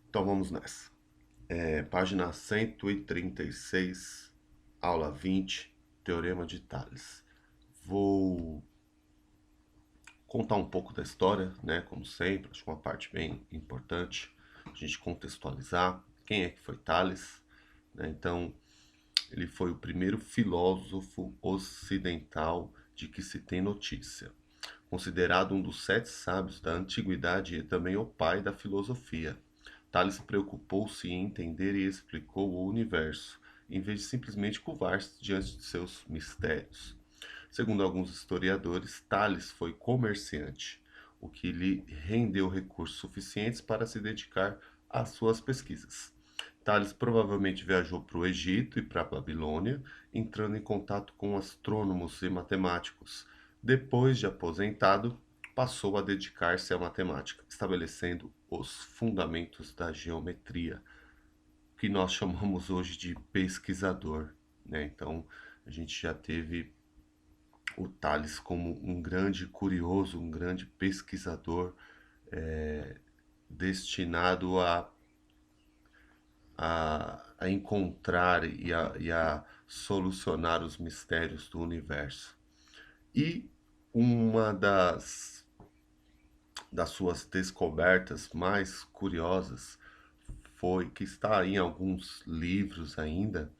Então vamos nessa. Página 136, aula 20, Teorema de Tales. Vou contar um pouco da história, né? Como sempre, acho que uma parte bem importante a gente contextualizar quem é que foi Tales, né? Então, ele foi o primeiro filósofo ocidental de que se tem notícia. Considerado um dos sete sábios da antiguidade e também o pai da filosofia. Tales preocupou-se em entender e explicou o universo, em vez de simplesmente curvar-se diante de seus mistérios. Segundo alguns historiadores, Tales foi comerciante, o que lhe rendeu recursos suficientes para se dedicar às suas pesquisas. Tales provavelmente viajou para o Egito e para a Babilônia, entrando em contato com astrônomos e matemáticos. Depois de aposentado, passou a dedicar-se à matemática, estabelecendo os fundamentos da geometria, que nós chamamos hoje de pesquisador, né? Então, a gente já teve o Tales como um grande curioso, um grande pesquisador destinado a encontrar e a solucionar os mistérios do universo. E uma das suas descobertas mais curiosas foi que está em alguns livros ainda,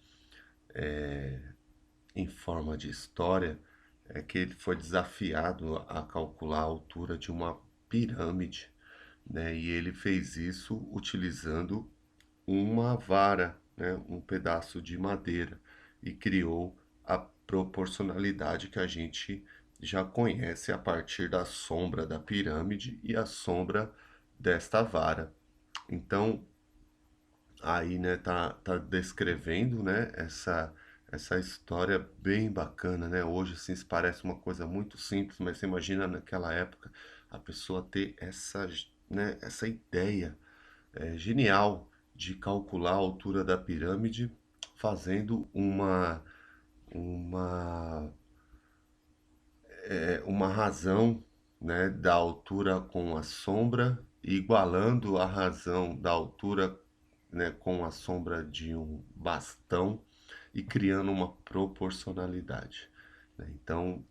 em forma de história, é que ele foi desafiado a calcular a altura de uma pirâmide, né? E ele fez isso utilizando uma vara, né? Um pedaço de madeira, e criou a proporcionalidade que a gente já conhece a partir da sombra da pirâmide e a sombra desta vara. Então, aí, né, tá descrevendo, né, essa história bem bacana, né? Hoje, assim, se parece uma coisa muito simples, mas você imagina naquela época a pessoa ter né, essa ideia genial de calcular a altura da pirâmide fazendo uma, uma razão, né, da altura com a sombra, igualando a razão da altura, né, com a sombra de um bastão e criando uma proporcionalidade, né? Então,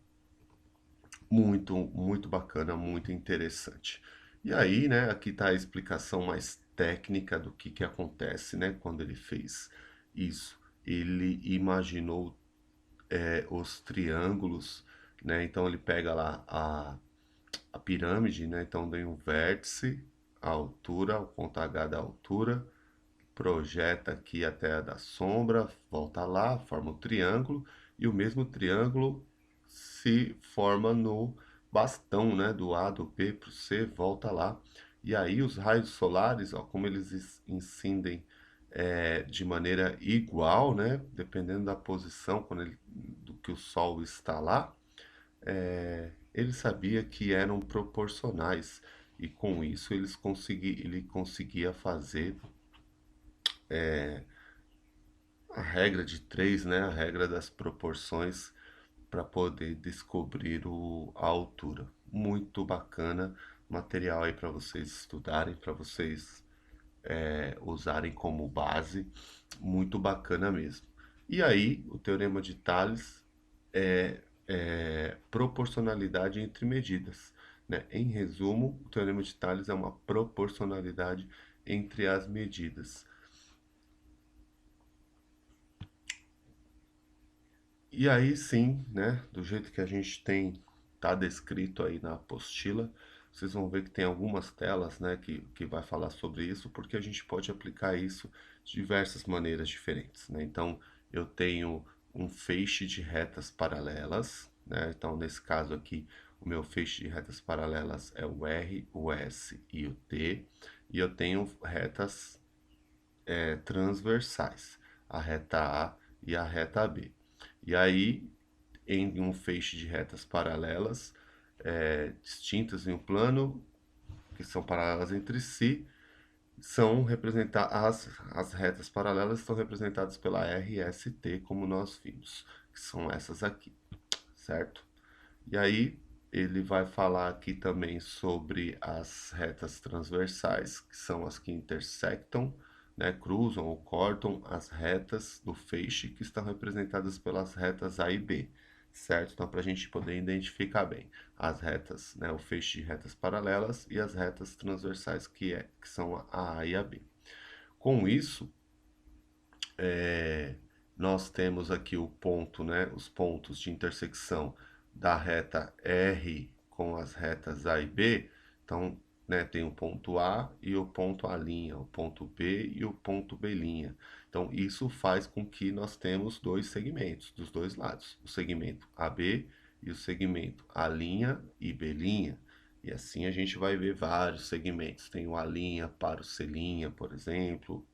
muito bacana, muito interessante. E aí, né, aqui está a explicação mais técnica do que acontece, né, quando ele fez isso. Ele imaginou os triângulos, né? Então ele pega lá a pirâmide, né? Então tem um vértice, a altura, o ponto H da altura, projeta aqui até a da sombra, volta lá, forma o triângulo, e o mesmo triângulo se forma no bastão, né? Do A, do B para o C, volta lá. E aí os raios solares, ó, como eles incidem de maneira igual, né? Dependendo da posição do que o Sol está lá, ele sabia que eram proporcionais, e com isso ele conseguia fazer a regra de três, né? A regra das proporções para poder descobrir a altura. Muito bacana material aí para vocês estudarem, para vocês usarem como base. Muito bacana mesmo. E aí, o teorema de Tales é proporcionalidade entre medidas, né? Em resumo, o teorema de Tales é uma proporcionalidade entre as medidas. E aí sim, né, do jeito que a gente tá descrito aí na apostila, vocês vão ver que tem algumas telas, né, que vai falar sobre isso, porque a gente pode aplicar isso de diversas maneiras diferentes, né? Então, eu tenho um feixe de retas paralelas, né? Então, nesse caso aqui, o meu feixe de retas paralelas é o R, o S e o T, e eu tenho retas transversais, a reta A e a reta B. E aí, em um feixe de retas paralelas, distintas em um plano, que são paralelas entre si, são representadas, as retas paralelas estão representadas pela RST, como nós vimos, que são essas aqui, certo? E aí, ele vai falar aqui também sobre as retas transversais, que são as que intersectam, né, cruzam ou cortam as retas do feixe que estão representadas pelas retas A e B, certo? Então, para a gente poder identificar bem as retas, né, o feixe de retas paralelas e as retas transversais, que são a e a B. Com isso, nós temos aqui o ponto, né, os pontos de intersecção da reta R com as retas A e B. Então, né, tem o ponto A e o ponto A', o ponto B e o ponto B'. Então, isso faz com que nós temos dois segmentos dos dois lados, o segmento AB e o segmento A' e B'. E assim a gente vai ver vários segmentos. Tem o A' para o C', por exemplo,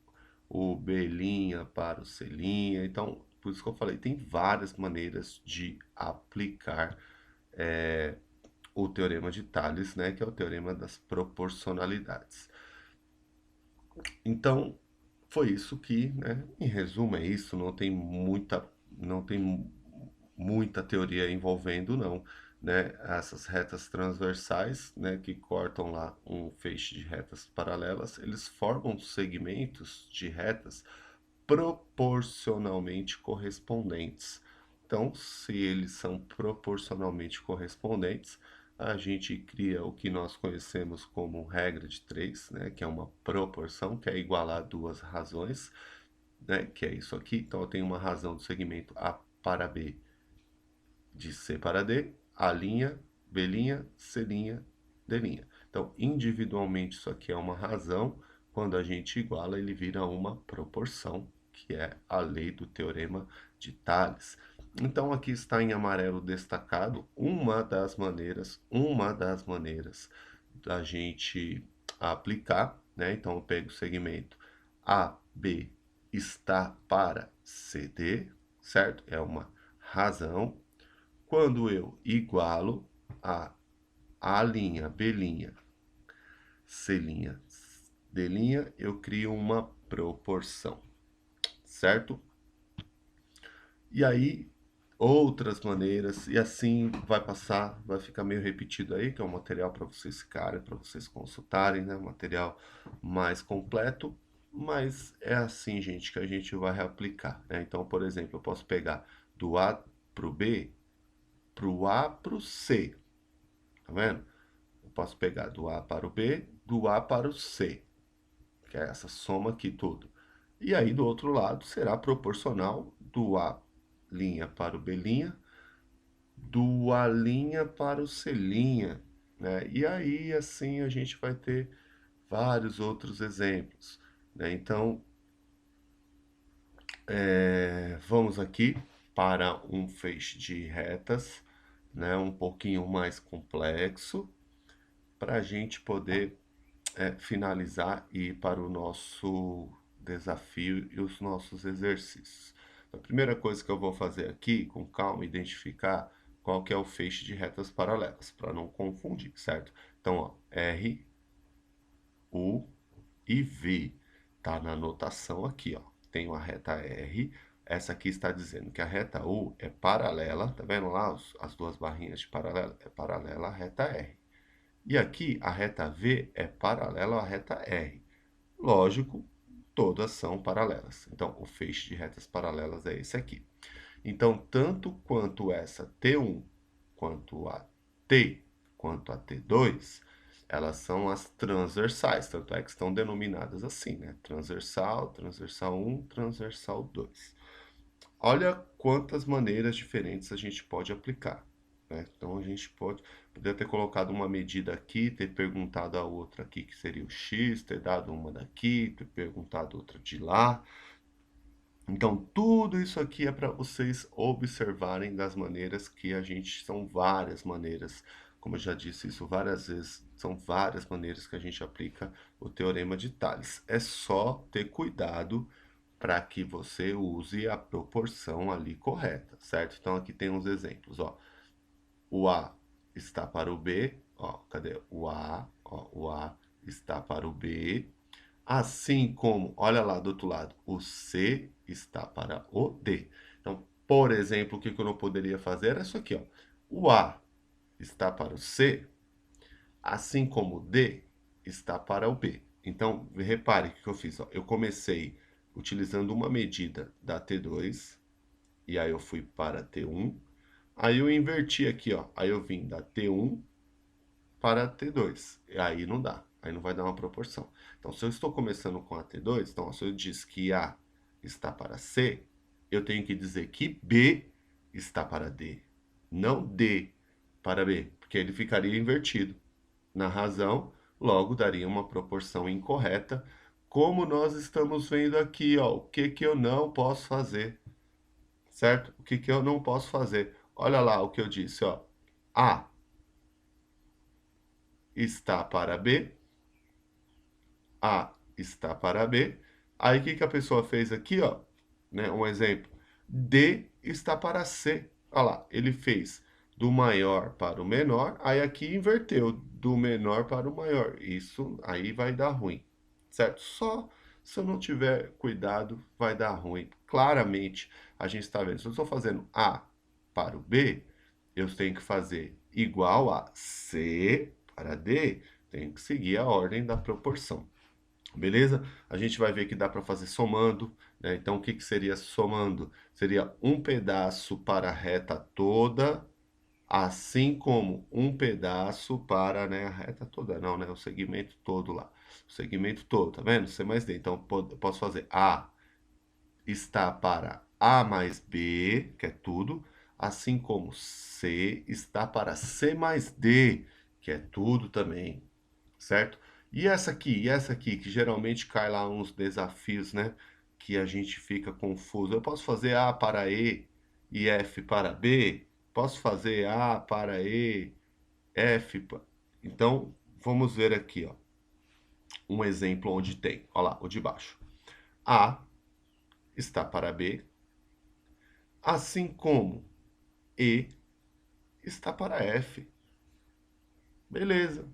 o B' para o C'. Então, por isso que eu falei, tem várias maneiras de aplicar o teorema de Tales, né, que é o teorema das proporcionalidades. Então, foi isso que, né, em resumo é isso, não tem muita teoria envolvendo, não, né, essas retas transversais, né, que cortam lá um feixe de retas paralelas, eles formam segmentos de retas proporcionalmente correspondentes. Então, se eles são proporcionalmente correspondentes, a gente cria o que nós conhecemos como regra de 3, né, que é uma proporção, que é igualar a duas razões, né, que é isso aqui. Então, eu tenho uma razão do segmento A para B de C para D, A', B', C', D'. Então, individualmente, isso aqui é uma razão. Quando a gente iguala, ele vira uma proporção, que é a lei do teorema de Tales. Então, aqui está em amarelo destacado uma das maneiras da gente aplicar, né? Então, eu pego o segmento AB está para CD, certo? É uma razão. Quando eu igualo a A', B', C', D', eu crio uma proporção, certo? E aí, outras maneiras, e assim vai passar, vai ficar meio repetido aí, que é um material para vocês ficarem, para vocês consultarem, né? Um material mais completo, mas é assim, gente, que a gente vai reaplicar, né? Então, por exemplo, eu posso pegar do A para o B, para o A para o C, tá vendo? Eu posso pegar do A para o B, do A para o C, que é essa soma aqui tudo. E aí, do outro lado, será proporcional do A' para o B', do A' para o C', né? E aí, assim, a gente vai ter vários outros exemplos, né? Então, vamos aqui para um feixe de retas, né? Um pouquinho mais complexo, para a gente poder finalizar e ir para o nosso desafio e os nossos exercícios. A primeira coisa que eu vou fazer aqui, com calma, identificar qual que é o feixe de retas paralelas, para não confundir, certo? Então, ó, R, U e V, tá na anotação aqui, ó. Tenho a reta R, essa aqui está dizendo que a reta U é paralela, tá vendo lá as duas barrinhas de paralela? É paralela à reta R. E aqui a reta V é paralela à reta R. Lógico, todas são paralelas. Então, o feixe de retas paralelas é esse aqui. Então, tanto quanto essa T1, quanto a T, quanto a T2, elas são as transversais, tanto é que estão denominadas assim, né? Transversal, transversal 1, transversal 2. Olha quantas maneiras diferentes a gente pode aplicar, né? Então, a gente poderia ter colocado uma medida aqui, ter perguntado a outra aqui, que seria o x, ter dado uma daqui, ter perguntado outra de lá. Então, tudo isso aqui é para vocês observarem das maneiras que a gente... São várias maneiras, como eu já disse isso várias vezes, são várias maneiras que a gente aplica o teorema de Tales. É só ter cuidado para que você use a proporção ali correta, certo? Então, aqui tem uns exemplos, ó. O A está para o B, ó, cadê? O A, ó, o A está para o B, assim como, olha lá do outro lado, o C está para o D. Então, por exemplo, o que eu não poderia fazer era isso aqui, ó. O A está para o C, assim como D está para o B. Então, repare o que eu fiz. Ó. Eu comecei utilizando uma medida da T2, e aí eu fui para T1. Aí eu inverti aqui, ó. Aí eu vim da T1 para T2. E aí não dá. Aí não vai dar uma proporção. Então, se eu estou começando com a T2, então, se eu diz que A está para C, eu tenho que dizer que B está para D, não D para B, porque ele ficaria invertido. Na razão, logo daria uma proporção incorreta, como nós estamos vendo aqui, ó, o que que eu não posso fazer, certo? O que que eu não posso fazer? Olha lá o que eu disse, ó. A está para B, A está para B. Aí o que que a pessoa fez aqui, ó, né? Um exemplo. D está para C. Olha lá, ele fez do maior para o menor, aí aqui inverteu do menor para o maior. Isso aí vai dar ruim, certo? Só se eu não tiver cuidado, vai dar ruim. Claramente, a gente está vendo. Se eu estou fazendo A para o B, eu tenho que fazer igual a C para D. Tenho que seguir a ordem da proporção. Beleza? A gente vai ver que dá para fazer somando, né? Então, o que que seria somando? Seria um pedaço para a reta toda, assim como um pedaço para, né, a reta toda, não, né? O segmento todo lá. O segmento todo, tá vendo? C mais D. Então, posso fazer A está para A mais B, que é tudo, assim como C está para C mais D, que é tudo também, certo? E essa aqui, que geralmente cai lá uns desafios, né? Que a gente fica confuso. Eu posso fazer A para e F para B? Posso fazer A para F para... Então, vamos ver aqui, ó. Um exemplo onde tem, olha lá, o de baixo. A está para B, assim como E está para F. Beleza,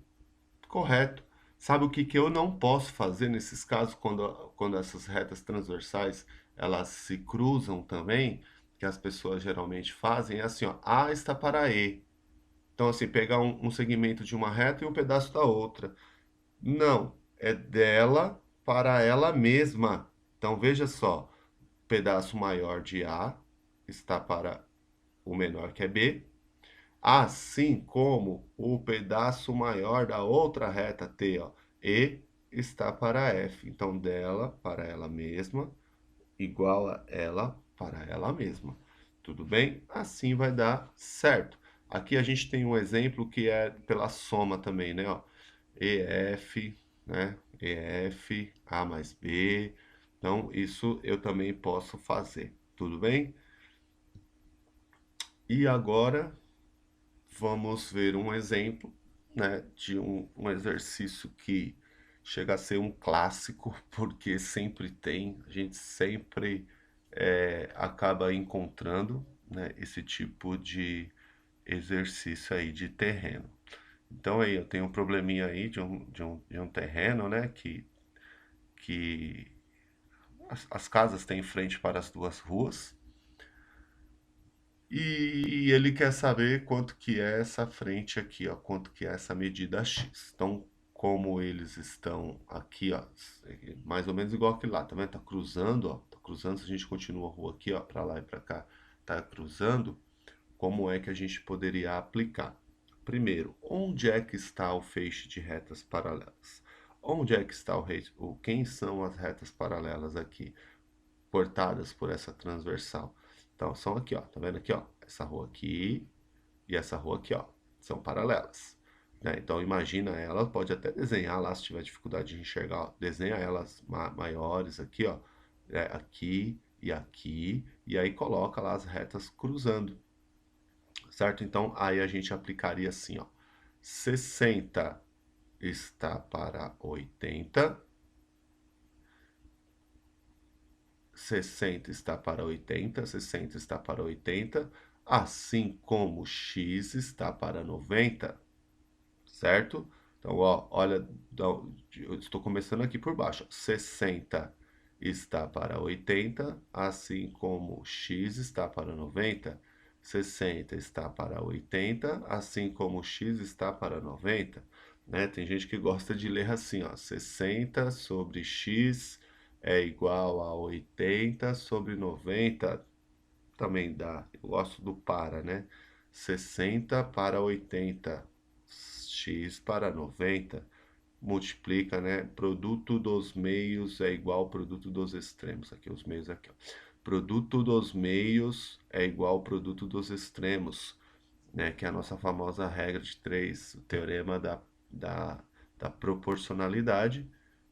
correto. Sabe o que que eu não posso fazer nesses casos, quando essas retas transversais elas se cruzam também, que as pessoas geralmente fazem, é assim, ó, A está para E. Então, assim, pegar um segmento de uma reta e um pedaço da outra. Não, é dela para ela mesma. Então, veja só, pedaço maior de A está para o menor que é B, assim como o pedaço maior da outra reta T, ó, E está para F. Então, dela para ela mesma, igual a ela para ela mesma. Tudo bem? Assim vai dar certo. Aqui a gente tem um exemplo que é pela soma também, né? Ó, EF, né? EF, A mais B. Então, isso eu também posso fazer. Tudo bem? E agora vamos ver um exemplo, né, de um exercício que chega a ser um clássico, porque sempre tem, a gente sempre acaba encontrando, né, esse tipo de exercício aí de terreno. Então aí eu tenho um probleminha aí de um terreno, né, que as casas têm frente para as duas ruas, e ele quer saber quanto que é essa frente aqui, ó, quanto que é essa medida X. Então, como eles estão aqui, ó, mais ou menos igual aquele lá, tá vendo? Tá cruzando, ó, tá cruzando, se a gente continua a rua aqui, ó, para lá e para cá, tá cruzando, como é que a gente poderia aplicar? Primeiro, onde é que está o feixe de retas paralelas? Onde é que está quem são as retas paralelas aqui? Cortadas por essa transversal. Então, são aqui, ó, tá vendo aqui, ó, essa rua aqui e essa rua aqui, ó, são paralelas, né? Então, imagina ela, pode até desenhar lá, se tiver dificuldade de enxergar, ó, desenha elas maiores aqui, ó, aqui e aí coloca lá as retas cruzando, certo? Então, aí a gente aplicaria assim, ó, 60 está para 80, 60 está para 80, 60 está para 80, assim como x está para 90, certo? Então, ó, olha, eu estou começando aqui por baixo. 60 está para 80, assim como x está para 90. 60 está para 80, assim como x está para 90, né? Tem gente que gosta de ler assim, ó, 60 sobre x é igual a 80 sobre 90, também dá. Eu gosto do para, né? 60 para 80, x para 90, multiplica, né? Produto dos meios é igual ao produto dos extremos. Aqui, os meios aqui, ó. Produto dos meios é igual ao produto dos extremos, né? Que é a nossa famosa regra de 3, o teorema da, da proporcionalidade.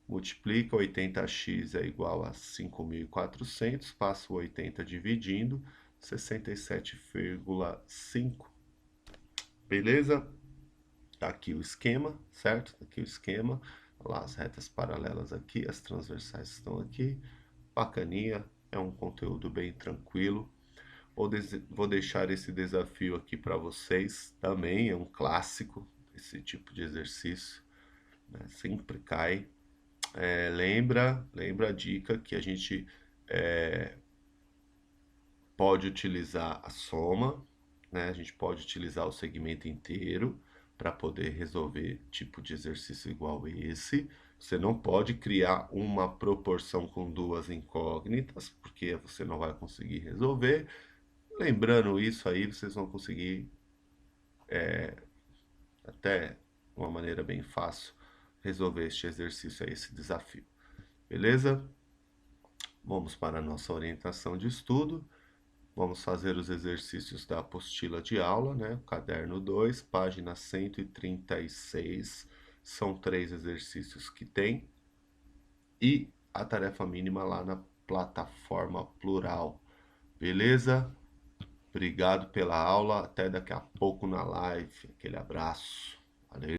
Multiplica 80x é igual a 5.400, passa o 80 dividindo, 67,5. Beleza? Tá aqui o esquema, certo? Tá aqui o esquema. Olha lá, as retas paralelas aqui, as transversais estão aqui. Bacaninha, é um conteúdo bem tranquilo. Vou deixar esse desafio aqui para vocês também, é um clássico esse tipo de exercício, né? Sempre cai. Lembra a dica que a gente pode utilizar a soma, né? A gente pode utilizar o segmento inteiro para poder resolver tipo de exercício igual esse. Você não pode criar uma proporção com duas incógnitas, porque você não vai conseguir resolver. Lembrando isso aí, vocês vão conseguir, até de uma maneira bem fácil, resolver este exercício aí, esse desafio. Beleza? Vamos para a nossa orientação de estudo. Vamos fazer os exercícios da apostila de aula, né? Caderno 2, página 136. São 3 exercícios que tem. E a tarefa mínima lá na plataforma Plural. Beleza? Obrigado pela aula. Até daqui a pouco na live. Aquele abraço.